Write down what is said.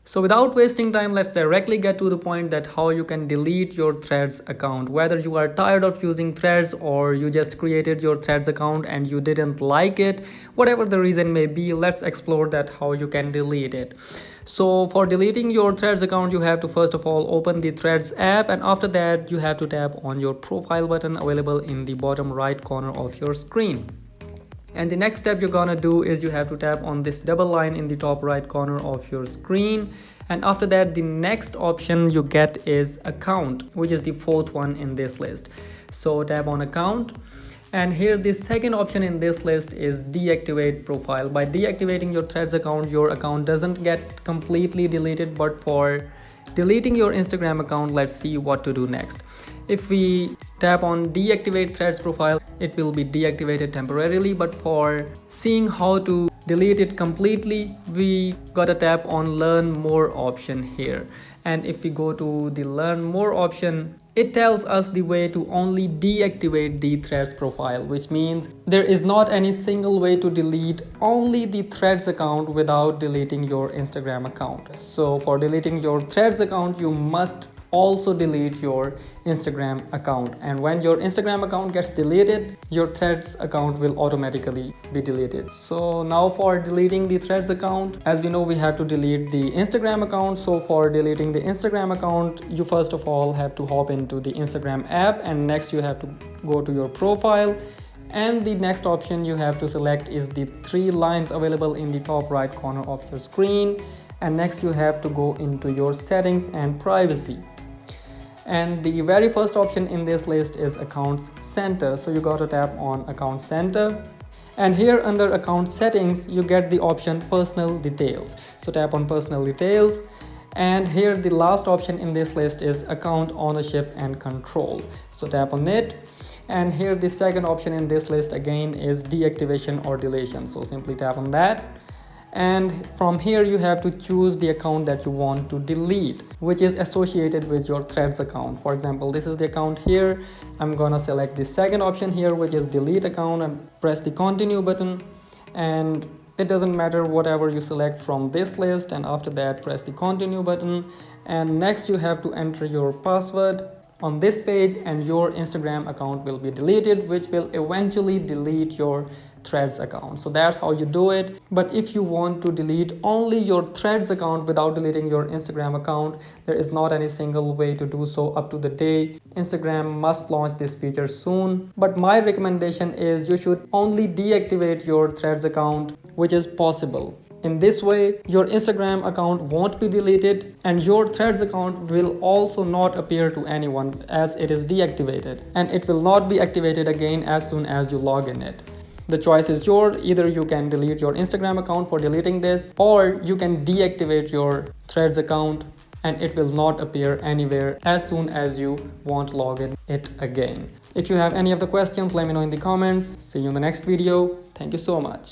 So without wasting time, let's directly get to the point that how you can delete your Threads account. Whether you are tired of using Threads or you just created your Threads account and you didn't like it, whatever the reason may be, let's explore that how you can delete it. So for deleting your Threads account, you have to first of all open the Threads app, and after that you have to tap on your profile button available in the bottom right corner of your screen. And the next step you're gonna do is you have to tap on this double line in the top right corner of your screen, and after that the next option you get is account, which is the fourth one in this list. So tap on account, and here the second option in this list is deactivate profile. By deactivating your Threads account, your account doesn't get completely deleted, but for deleting your Instagram account, let's see what to do next. If we tap on deactivate Threads profile, it will be deactivated temporarily, but for seeing how to delete it completely, we gotta tap on learn more option here. And if we go to the learn more option, it tells us the way to only deactivate the Threads profile, which means there is not any single way to delete only the Threads account without deleting your Instagram account. So for deleting your Threads account, you must also delete your Instagram account, and when your Instagram account gets deleted, your Threads account will automatically be deleted. So now for deleting the Threads account, as we know, we have to delete the Instagram account. So for deleting the Instagram account, you first of all have to hop into the Instagram app, and next you have to go to your profile, and the next option you have to select is the three lines available in the top right corner of your screen, and next you have to go into your settings and privacy. And the very first option in this list is accounts center, so you got to tap on account center, and here under account settings you get the option personal details. So tap on personal details, and here the last option in this list is account ownership and control, so tap on it. And here the second option in this list again is deactivation or deletion, so simply tap on that. And from here you have to choose the account that you want to delete, which is associated with your Threads account. For example, this is the account here. I'm gonna select the second option here, which is delete account, and press the continue button. And it doesn't matter whatever you select from this list, and after that press the continue button, and next you have to enter your password on this page, and your Instagram account will be deleted, which will eventually delete your Threads account. So that's how you do it. But if you want to delete only your Threads account without deleting your Instagram account, there is not any single way to do so up to the day. Instagram must launch this feature soon, but my recommendation is you should only deactivate your Threads account, which is possible. In this way, your Instagram account won't be deleted, and your Threads account will also not appear to anyone as it is deactivated, and it will not be activated again as soon as you log in it. The choice is yours. Either you can delete your Instagram account for deleting this, or you can deactivate your Threads account and it will not appear anywhere as soon as you won't log in it again. If you have any of the questions, let me know in the comments. See you in the next video. Thank you so much.